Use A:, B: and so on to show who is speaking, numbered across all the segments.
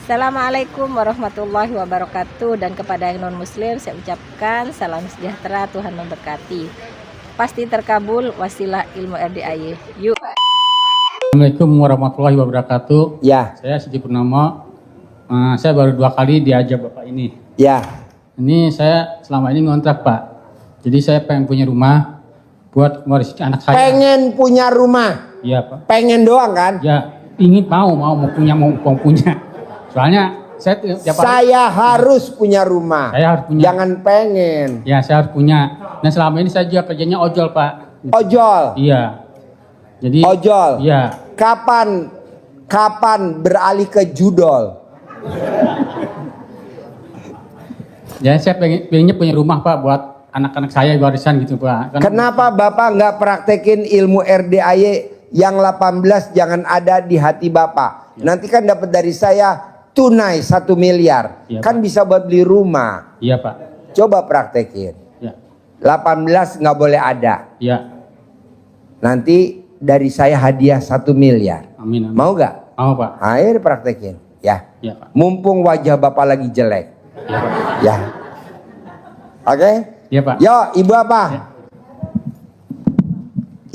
A: Assalamualaikum warahmatullahi wabarakatuh. Dan kepada yang non muslim saya ucapkan salam sejahtera, Tuhan memberkati. Pasti terkabul wasilah ilmu RDAY. Yuk.
B: Assalamualaikum warahmatullahi wabarakatuh.
C: Ya.
B: Saya Siti Purnama. Saya baru 2 kali diajak Bapak ini.
C: Ya.
B: Ini saya selama ini ngontrak Pak. Jadi saya pengen punya rumah buat mewarisi anak saya.
C: Pengen punya rumah.
B: Iya Pak.
C: Pengen doang kan?
B: Ya, ingin mau punya. Soalnya
C: saya harus punya rumah.
B: Saya harus punya.
C: Jangan pengen.
B: Ya, saya harus punya. Nah, selama ini saya juga kerjanya ojol Pak.
C: Ojol.
B: Iya. Jadi
C: Ojol.
B: Iya.
C: Kapan beralih ke judol?
B: Ya, saya pengennya punya rumah Pak buat anak-anak saya warisan gitu Pak.
C: Kenapa Bapak nggak praktekin ilmu RDAY yang 18 jangan ada di hati Bapak? Ya. Nanti kan dapat dari saya tunai 1 miliar.
B: Ya,
C: kan
B: Pak.
C: bisa buat beli rumah.
B: Iya Pak.
C: Coba praktekin.
B: Ya.
C: 18 nggak boleh ada.
B: Iya.
C: Nanti dari saya hadiah 1 miliar.
B: Amin, amin.
C: Mau nggak?
B: Mau Pak.
C: Ayo praktekin. Ya.
B: Iya Pak.
C: Mumpung wajah Bapak lagi jelek.
B: Iya Pak.
C: Ya. Oke?
B: Iya Pak.
C: Yo, ibu apa?
B: Ya.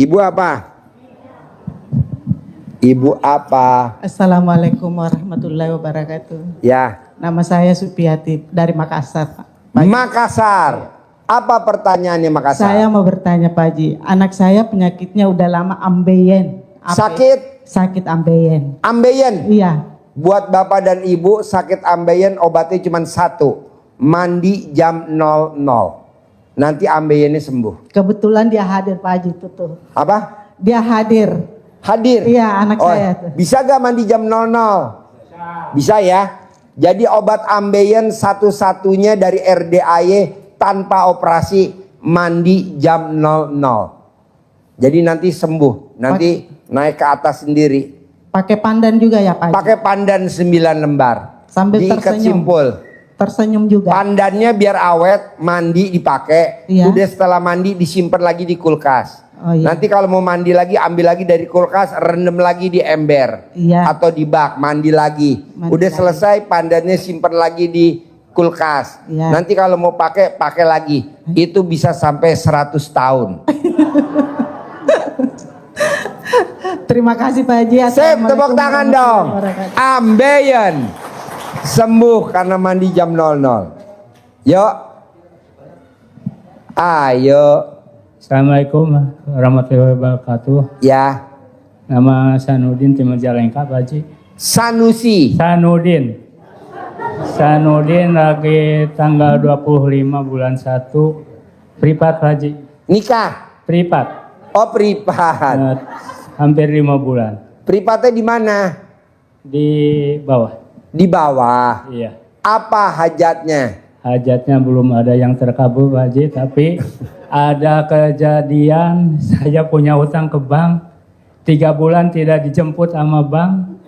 C: Ibu apa? Ibu apa?
D: Assalamualaikum warahmatullahi wabarakatuh.
C: Ya.
D: Nama saya Supiati dari Makassar, Pak.
C: Makassar. Apa pertanyaannya Makassar?
D: Saya mau bertanya Pak Haji, anak saya penyakitnya udah lama ambeien.
C: Sakit?
D: Sakit ambeien.
C: Ambeien?
D: Iya.
C: Buat Bapak dan Ibu sakit ambeien obatnya cuma 1. Mandi jam 00. Nanti ambeiennya sembuh.
D: Kebetulan dia hadir Pak Haji itu tuh.
C: Apa?
D: Dia hadir.
C: Hadir?
D: Iya, anak saya tuh.
C: Bisa gak mandi jam 00? Bisa ya? Jadi obat ambeien satu-satunya dari RDAY tanpa operasi, mandi jam 00. Jadi nanti sembuh. Nanti naik ke atas sendiri.
D: Pakai pandan juga ya Pak Haji?
C: Pakai pandan 9 lembar.
D: Sambil
C: diikat
D: tersenyum.
C: simpul.
D: Tersenyum juga.
C: Pandannya biar awet, mandi dipakai.
D: Iya.
C: Udah setelah mandi disimpan lagi di kulkas.
D: Oh, iya.
C: Nanti kalau mau mandi lagi, ambil lagi dari kulkas, rendam lagi di ember.
D: Iya.
C: Atau di bak, mandi lagi.
D: Mandi
C: Udah
D: lagi.
C: selesai, pandannya simpan lagi di kulkas.
D: Iya.
C: Nanti kalau mau pakai lagi. Itu bisa sampai 100 tahun.
D: Terima kasih Pak Haji.
C: Sip, tepuk tangan dong. Ambeien sembuh karena mandi jam 00. Yuk. Ayo.
B: Assalamualaikum warahmatullahi wabarakatuh.
C: Ya.
B: Nama Sanudin tim Majalengka Pak Haji.
C: Sanusi.
B: Sanudin lagi tanggal 25 bulan 1 privat Pak Haji.
C: Nikah.
B: Privat.
C: Oh, privat.
B: Hampir 5 bulan.
C: Privatnya di mana?
B: Di bawah.
C: Di bawah.
B: Iya.
C: Apa hajatnya?
B: Hajatnya belum ada yang terkabul Pak Haji, tapi ada kejadian saya punya utang ke bank 3 bulan tidak dijemput sama bank.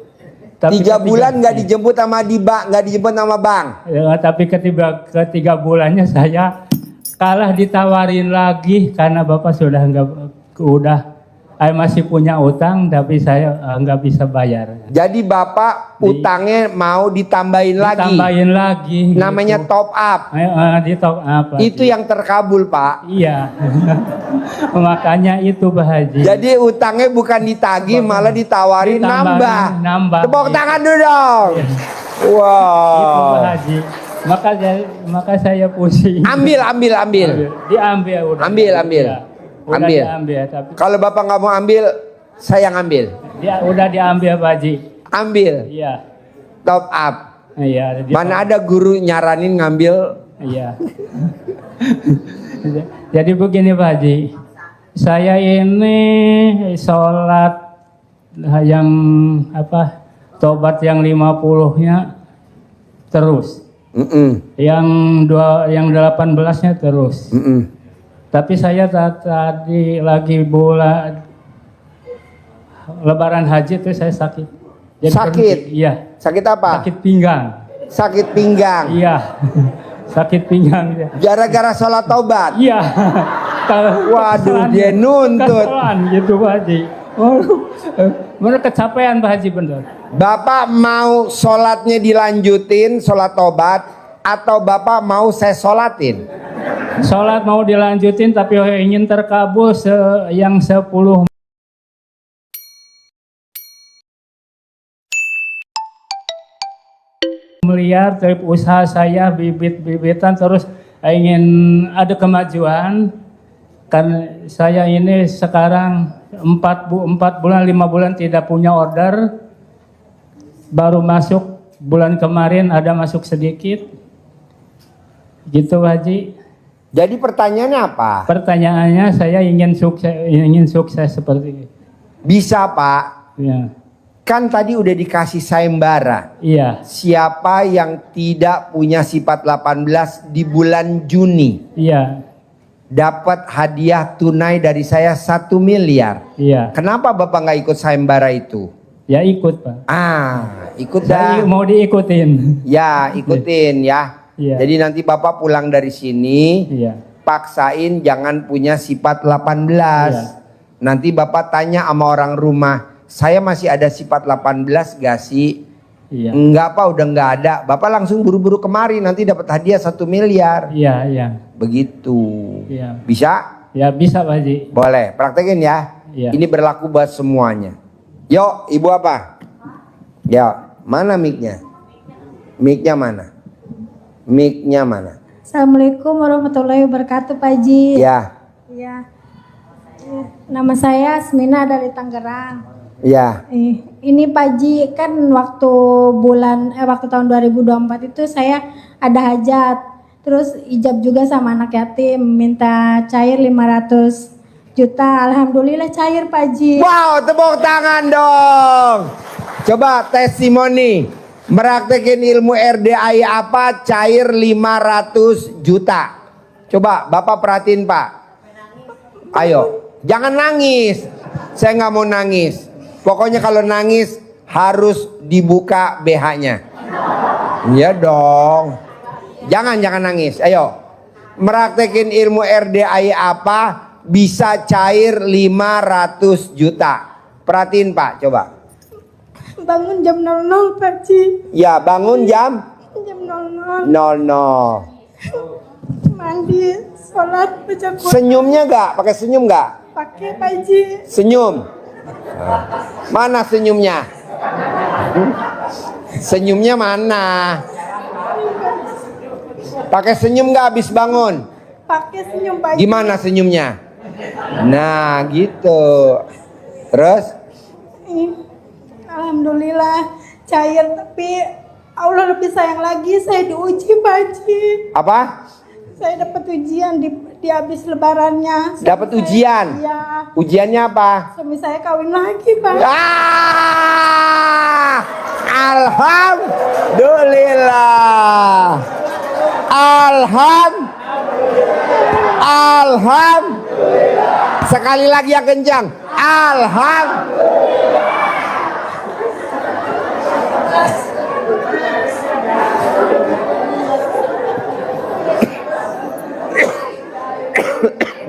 B: Tapi
C: 3 bulan nggak dijemput sama nggak dijemput sama bank.
B: Ya, tapi ketiga bulannya saya kalah ditawarin lagi karena Bapak sudah masih punya utang tapi saya nggak bisa bayar.
C: Jadi Bapak utangnya mau ditambahin lagi.
B: Ditambahin lagi.
C: Namanya
B: gitu.
C: top up.
B: Di top up.
C: Itu yang terkabul Pak.
B: Iya. Makanya itu Pak Haji.
C: Jadi utangnya bukan ditagih malah ditawarin nambah. Tepuk tangan dulu dong.
B: Itu Pak
C: Wow.
B: Haji. Maka saya pusing.
C: Ambil.
B: Diambil udah.
C: Ambil.
B: Ya. Udah
C: Ambil.
B: diambil tapi
C: Kalau Bapak nggak mau ambil, saya ngambil.
B: dia udah diambil Pak Haji.
C: Ambil.
B: Iya.
C: Top up.
B: Iya.
C: Mana ada guru nyaranin ngambil.
B: Iya. Jadi begini Pak Haji. Saya ini sholat yang tobat yang 50-nya terus. Yang 18-nya terus. Tapi saya tadi lagi Lebaran haji itu saya sakit. Jadi
C: Sakit?
B: Iya.
C: Sakit apa?
B: Sakit pinggang.
C: Sakit pinggang.
B: Iya. Sakit pinggang.
C: Gara-gara sholat taubat.
B: Iya.
C: Waduh, dia nuntut.
B: Kekesalan gitu Pak Haji. Bener kecapean Pak Haji bener.
C: Bapak mau sholatnya dilanjutin, sholat tobat, atau Bapak mau saya sholatin?
B: Sholat mau dilanjutin tapi ingin terkabul yang 10 miliar dari usaha saya, bibit-bibitan, terus ingin ada kemajuan. Karena saya ini sekarang 4 bulan 5 bulan tidak punya order, baru masuk bulan kemarin ada masuk sedikit gitu Haji.
C: Jadi pertanyaannya apa?
B: Pertanyaannya saya ingin sukses seperti itu.
C: Bisa Pak,
B: Ya.
C: kan tadi udah dikasih sayembara.
B: Iya,
C: Siapa yang tidak punya sifat 18 di bulan Juni
B: iya,
C: dapat hadiah tunai dari saya 1 miliar.
B: iya.
C: Kenapa Bapak nggak ikut sayembara itu?
B: Ya ikut Pak.
C: Ikut
B: Saya
C: dah.
B: mau diikutin.
C: Ya, ikutin ya.
B: Iya.
C: Jadi nanti Bapak pulang dari sini,
B: Iya,
C: paksain jangan punya sifat 18.
B: Iya.
C: Nanti Bapak tanya sama orang rumah, saya masih ada sifat 18 gak sih?
B: iya,
C: Enggak Pak, udah nggak ada. Bapak langsung buru-buru kemari, nanti dapat hadiah 1 miliar.
B: iya, iya,
C: Begitu.
B: iya.
C: Bisa?
B: Ya bisa Pak Haji.
C: Boleh, praktekin ya.
B: Iya.
C: Ini berlaku buat semuanya. Yuk, ibu apa? Ya, mana mic-nya? Mic-nya mana? Mic-nya mana?
E: Assalamualaikum warahmatullahi wabarakatuh, Pak Haji.
C: Ya,
E: Iya. Nama saya Asmina dari Tangerang.
C: ya.
E: Ini Pak Haji, kan waktu tahun 2024 itu saya ada hajat. Terus ijab juga sama anak yatim, minta cair 500 juta. Alhamdulillah cair Pak Haji.
C: Wow, tepuk tangan dong. Coba testimoni. Meraktekin ilmu RDAI apa? Cair 500 juta. Coba Bapak perhatiin Pak. Ayo, jangan nangis. Saya nggak mau nangis. Pokoknya kalau nangis harus dibuka BH-nya. Iya dong. Jangan nangis. Ayo. Meraktekin ilmu RDAI apa? Bisa cair 500 juta. Perhatiin Pak, coba.
E: Bangun jam 00 Pak Haji.
C: Ya, bangun jam
E: Jam 00.
C: 00.
E: Mandi, sholat, baca Quran.
C: Senyumnya nggak? Pakai senyum nggak?
E: Pakai Pak Haji.
C: Senyum. Mana senyumnya? Senyumnya mana? Pakai senyum nggak habis bangun?
E: Pakai senyum Pak Haji.
C: Gimana senyumnya? Nah, gitu. Terus?
E: Alhamdulillah cair, tapi Allah lebih sayang lagi, saya diuji Pak Haji.
C: Apa?
E: Saya dapat ujian di habis lebarannya.
C: Dapat ujian?
E: Iya.
C: Ujiannya apa?
E: Suami saya kawin lagi Pak.
C: Alhamdulillah. Sekali lagi yang kencang.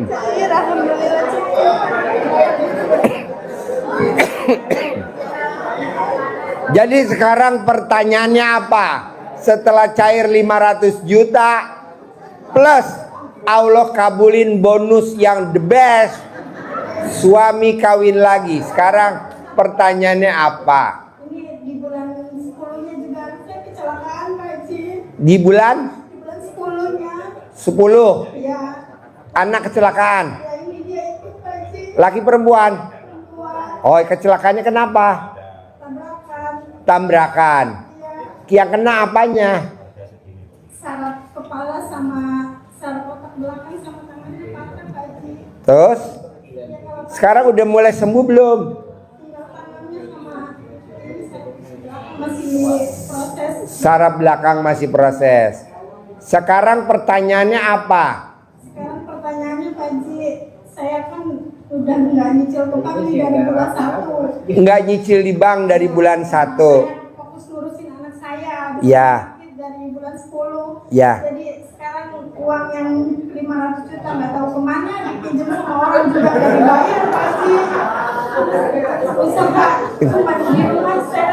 E: Cair, alhamdulillah
C: Jadi sekarang pertanyaannya apa? Setelah cair 500 juta plus Allah kabulin bonus yang the best, suami kawin lagi. Sekarang pertanyaannya apa?
E: Ini di bulan 10-nya juga saya kecelakaan Pak Haji.
C: Di bulan
E: Di bulan 10-nya.
C: 10
E: Ya.
C: anak kecelakaan.
E: Ya ini dia ikut Pak Haji.
C: Laki perempuan?
E: Perempuan.
C: Oh, kecelakaannya kenapa?
E: Tabrakan.
C: Tabrakan. Yang kena apanya?
E: Saraf kepala sama saraf otak belakang sama tangannya patah Pak Haji.
C: Terus?
E: Ya kalau
C: Sekarang udah mulai sembuh belum?
E: tinggal tangannya sama ini masih proses.
C: Saraf belakang masih proses. Sekarang pertanyaannya apa?
E: Sekarang pertanyaannya Pak Haji, saya kan udah nggak nyicil ke bank nih dari bulan 1.
C: Nggak nyicil di bank dari bulan 1.
E: Saya fokus ngurusin anak saya.
C: Ya.
E: Sakit dari bulan 10.
C: Ya.
E: Jadi sekarang uang yang 500 juta nggak tahu kemana, dipinjam sama orang juga nggak dibayar Pak Haji.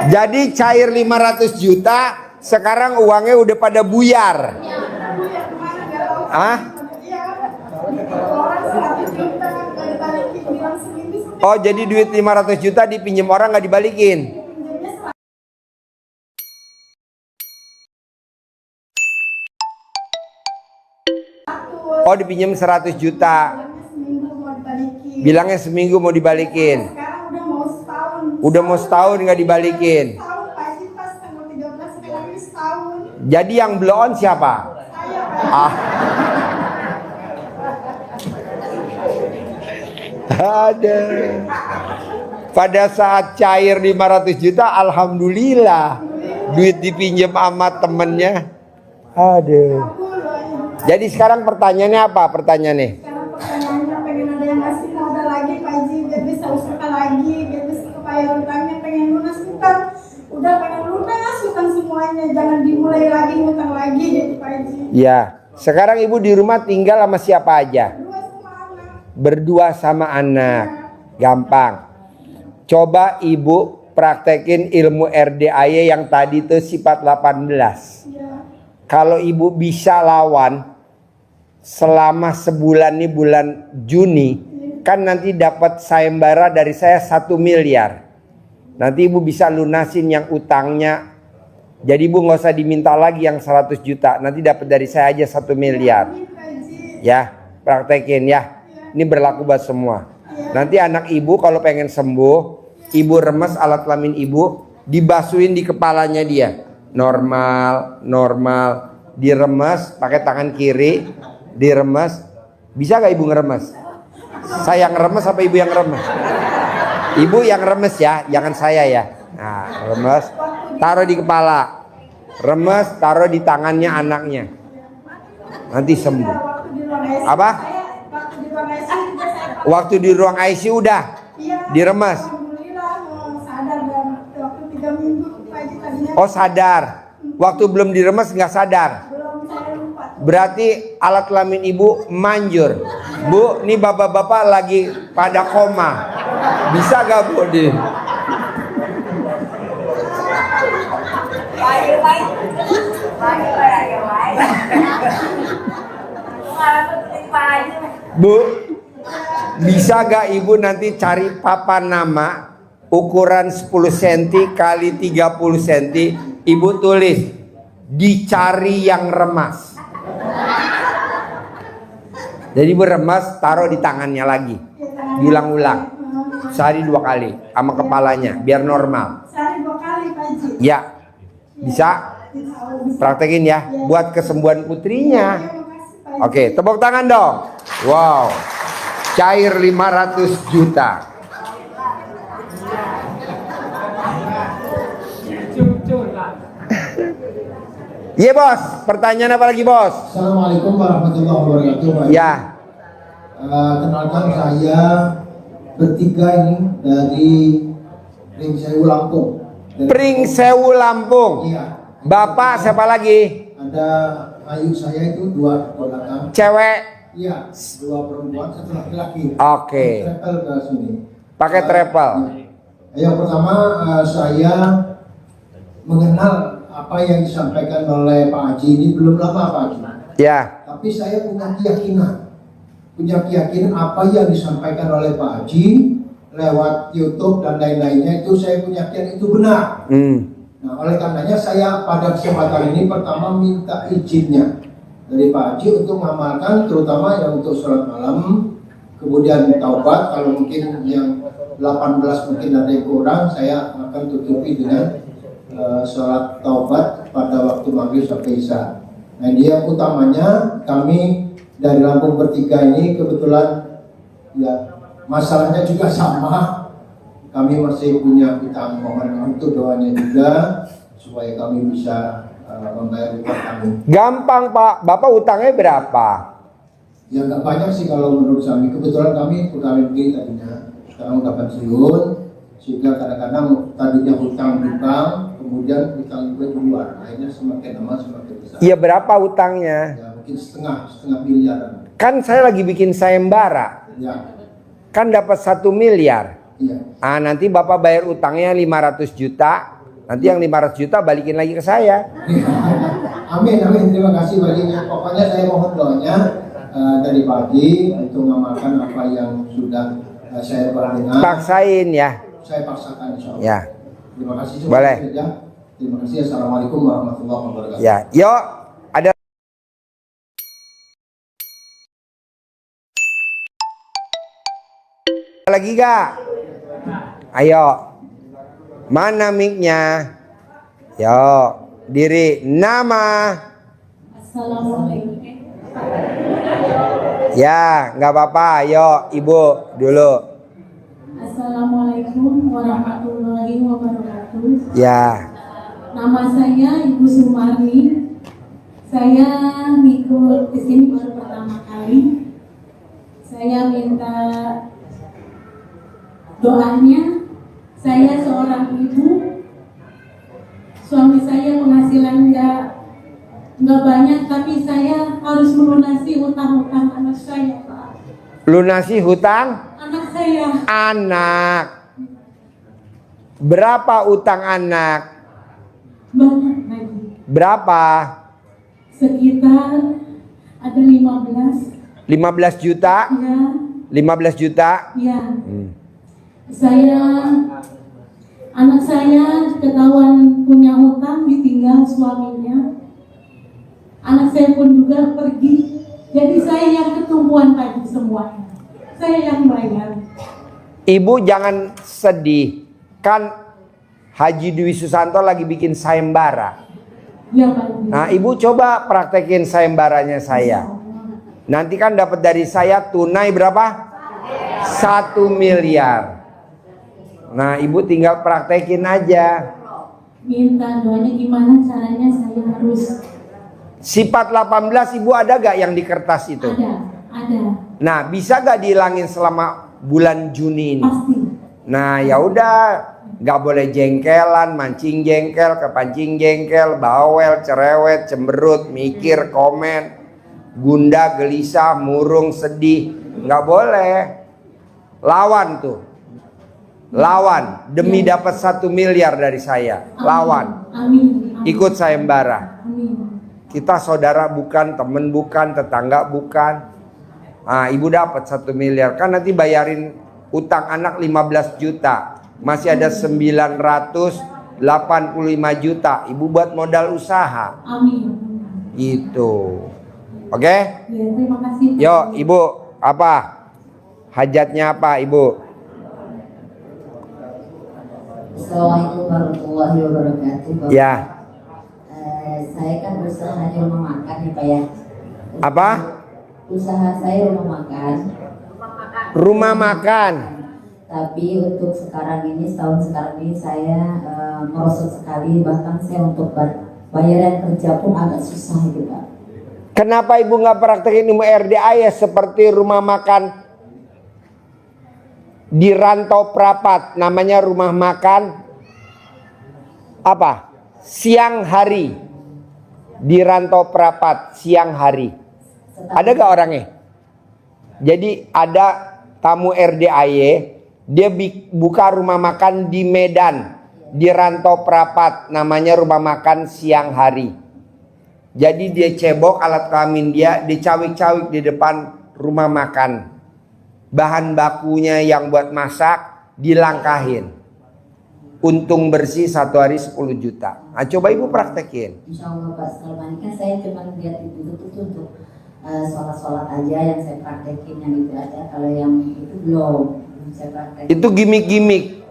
C: Jadi cair 500 juta, sekarang uangnya udah pada buyar. Hah? Oh, jadi duit 500 juta dipinjam orang nggak dibalikin? Oh, dipinjam 100 juta. Bilangnya seminggu mau dibalikin. Udah mau setahun nggak dibalikin. Jadi yang blow on siapa? Ah. Ada. Pada saat cair 500 juta, alhamdulillah duit dipinjam sama temennya. Aduh. Jadi sekarang pertanyaannya apa? Pertanyaannya?
E: Sekarang pertanyaannya pengen ada yang ngasih modal lagi Pak Haji, biar bisa usaha lagi, biar bisa kebayar utangnya, pengen lunas utang. Udah pengen lunas utang semuanya, jangan dimulai lagi utang lagi gitu Pak Haji.
C: Ya, sekarang ibu di rumah tinggal sama siapa aja? Berdua sama anak. Gampang. Coba ibu praktekin ilmu RDAY yang tadi tuh sifat 18. Kalau ibu bisa lawan selama sebulan nih, bulan Juni, kan nanti dapat sayembara dari saya 1 miliar. Nanti ibu bisa lunasin yang utangnya. Jadi ibu nggak usah diminta lagi yang 100 juta. Nanti dapat dari saya aja 1 miliar. Ya, praktekin ya. Ini berlaku buat semua. Nanti anak ibu kalau pengen sembuh, ibu remes alat kelamin ibu, dibasuhin di kepalanya dia. Normal, normal. Diremes pakai tangan kiri, diremes. Bisa gak ibu ngeremes? Saya yang ngeremes apa ibu yang ngeremes? Ibu yang remes ya, jangan saya ya. Nah, remes, taruh di kepala. Remes, taruh di tangannya anaknya. Nanti sembuh. Apa? Waktu di ruang ICU udah diremes. Oh sadar. Waktu belum diremes nggak sadar. Berarti alat kelamin ibu manjur. Bu, ini bapak-bapak lagi pada koma. Bisa gak bu di? Bu, bisa gak ibu nanti cari papan nama ukuran 10 cm kali 30 cm, ibu tulis dicari yang remas. Jadi ibu remas, taruh di tangannya lagi, diulang-ulang sehari 2 kali sama kepalanya biar normal.
E: Sehari 2 kali Pak Haji.
C: Ya, bisa praktekin ya buat kesembuhan putrinya. Oke, tepuk tangan dong. Wow, cair 500 juta. Iya bos, pertanyaan apa lagi bos?
F: Assalamualaikum warahmatullahi wabarakatuh. Pak.
C: Ya.
F: Kenalkan saya bertiga ini dari Pringsewu Lampung.
C: Pringsewu Lampung.
F: Iya.
C: Bapak siapa lagi?
F: Ada ayu saya itu 2 belakang.
C: Cewek.
F: Iya, 2 perempuan, 1 laki-laki.
C: Oke.
F: Travel ke sini.
C: Pakai travel.
F: Yang pertama saya mengenal apa yang disampaikan oleh Pak Haji ini belum lama Pak Haji.
C: Ya.
F: Tapi saya punya keyakinan apa yang disampaikan oleh Pak Haji lewat YouTube dan lain-lainnya itu saya punya keyakinan itu benar. Nah, oleh karenanya saya pada kesempatan ini pertama minta izinnya dari Pak Haji untuk mengamalkan terutama yang untuk sholat malam, kemudian taubat kalau mungkin yang 18 mungkin ada yang kurang, saya akan tutupi dengan sholat taubat pada waktu maghrib sampai isya. Nah dia utamanya kami dari Lampung bertiga ini kebetulan ya masalahnya juga sama. Kami masih punya utang, mohon untuk doanya juga supaya kami bisa membayar utang kami.
C: Gampang Pak, Bapak utangnya berapa?
F: Ya nggak banyak sih kalau menurut kami. Kebetulan kami pegawai negeri tadinya, sekarang udah pensiun, sehingga kadang-kadang tadinya hutang, kemudian hutang juga di luar. Akhirnya semakin lama semakin besar.
C: Iya berapa utangnya?
F: Ya mungkin setengah miliaran.
C: Kan saya lagi bikin sayembara.
F: Ya.
C: Kan dapat 1 miliar.
F: Iya.
C: Nanti Bapak bayar utangnya 500 juta. Nanti yang 500 juta balikin lagi ke saya.
F: Amin, amin. Terima kasih banyak. Pokoknya saya mohon doanya dari pagi untuk mengamalkan apa yang sudah saya dengar.
C: Paksain ya.
F: Saya paksakan insya Allah.
C: Ya.
F: Terima kasih.
C: Boleh.
F: Terima kasih. Assalamualaikum warahmatullahi wabarakatuh.
C: Ya, yuk. Ada lagi gak? Ayo. Mana mic-nya? Yuk, diri. Nama.
E: Assalamualaikum.
C: Ya, nggak apa-apa. Ayo, Ibu dulu.
E: Assalamualaikum warahmatullahi wabarakatuh.
C: Ya.
E: Nama saya Ibu Sumarni. Saya ikut ke sini baru pertama kali. Saya minta doanya. Saya seorang ibu. Suami saya penghasilan nggak banyak, tapi saya harus melunasi utang-utang anak saya, Pak.
C: Lunasi hutang
E: Anak saya
C: anak. Berapa utang anak?
E: banyak lagi.
C: Berapa?
E: Sekitar ada 15.
C: 15 juta?
E: Ya,
C: 15 juta?
E: ya. Anak saya ketahuan punya hutang, ditinggal suaminya. Anak saya pun juga pergi. Jadi saya yang ketumpuan tadi semuanya. Saya yang bayar.
C: Ibu jangan sedih. Kan Haji Dwi Susanto lagi bikin sayembara.
E: Ya, Pak.
C: Nah, Ibu coba praktekin sayembaranya saya. Nanti kan dapat dari saya tunai berapa? 1 miliar. Nah, Ibu tinggal praktekin aja.
E: Minta doanya gimana caranya saya harus.
C: Sifat 18 Ibu ada gak yang di kertas itu?
E: Ada.
C: Nah, bisa gak dihilangin selama bulan Juni ini?
E: Pasti.
C: Nah, ya udah, nggak boleh jengkelan, mancing jengkel, kepancing jengkel, bawel, cerewet, cemberut, mikir, komen, gundah, gelisah, murung, sedih, nggak boleh. Lawan tuh, lawan demi dapat 1 miliar dari saya, lawan.
E: Amin.
C: Ikut sayembara.
E: Amin.
C: Kita saudara bukan, temen bukan, tetangga bukan. Nah, Ibu dapat 1 miliar, kan nanti bayarin utang anak 15 juta. Masih ada 985 juta. Ibu buat modal usaha.
E: Amin.
C: Gitu. Oke?
E: Ya, terima kasih.
C: Yuk, Ibu, apa? Hajatnya apa, Ibu?
G: Assalamualaikum warahmatullahi wabarakatuh. Bapak.
C: Ya.
G: Saya kan usaha di rumah makan nih Pak ya.
C: Apa?
G: Usaha saya rumah makan.
C: Rumah makan.
G: Tapi untuk sekarang ini, setahun sekarang ini saya merosot sekali. Bahkan saya untuk bayaran kerja pun agak susah gitu Pak.
C: Kenapa Ibu nggak praktekin ilmu RDA ya seperti rumah makan di Rantau Prapat, namanya rumah makan apa? Siang hari di Rantau Prapat, siang hari. Ada gak orangnya? Jadi ada tamu RDAY, dia buka rumah makan di Medan, di Rantau Prapat, namanya rumah makan siang hari. Jadi dia cebok alat kelamin dia, dicawik-cawik di depan rumah makan. Bahan bakunya yang buat masak dilangkahin. Untung bersih 1 hari 10 juta. Nah, coba Ibu praktekin.
G: Insya Allah Pak, selama ini kan saya cuma lihat itu untuk sholat-sholat aja yang saya praktekin, yang itu aja. Kalau yang itu belum saya praktekin.
C: Itu gimmick-gimmick.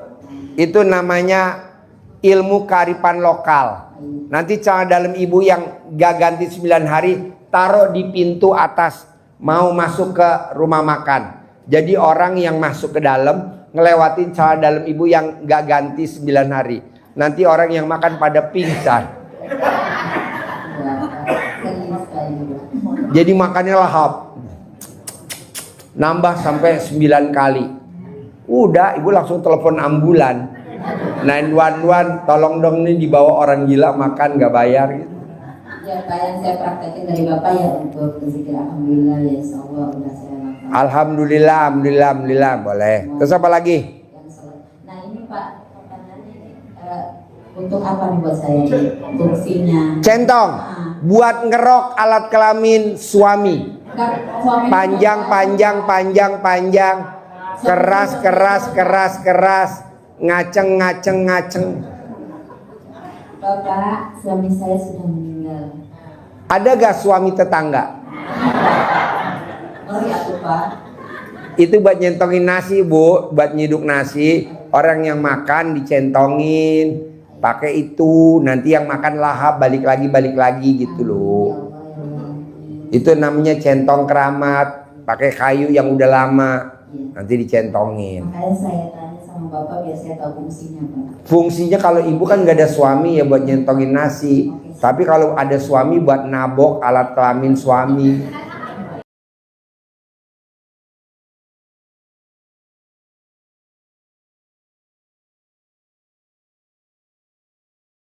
C: Itu namanya ilmu kearifan lokal. Nanti cara dalam Ibu yang gak ganti 9 hari, taruh di pintu atas, mau masuk ke rumah makan. Jadi orang yang masuk ke dalam ngelewatin cara dalam Ibu yang gak ganti 9 hari. Nanti orang yang makan pada pingsan. Jadi makannya lahap. Nambah sampai 9 kali. Udah, Ibu langsung telepon ambulan. 911, tolong dong nih dibawa orang gila makan gak bayar gitu.
G: Ya Pak, yang saya praktekin dari Bapak ya untuk zikir alhamdulillah ya insya Allah udah saya lakukan.
C: Alhamdulillah, alhamdulillah, alhamdulillah, boleh. Terus apa lagi?
G: Yang Untuk apa nih buat saya nih fungsinya?
C: Centong buat ngerok alat kelamin suami. Panjang, keras, ngaceng.
G: Bapak, suami saya sudah meninggal.
C: Ada gak suami tetangga?
G: Ngeri atuh Pak.
C: Itu buat nyentongin nasi, Bu, buat nyiduk nasi. Orang yang makan dicentongin, pakai itu. Nanti yang makan lahap balik lagi gitu loh. Itu namanya centong keramat, pakai kayu yang udah lama. Nanti dicentongin.
G: Makanya saya tanya sama Bapak biar saya tahu fungsinya, Pak.
C: Fungsinya kalau ibu kan gak ada suami ya buat nyentongin nasi. Tapi kalau ada suami buat nabok alat kelamin suami.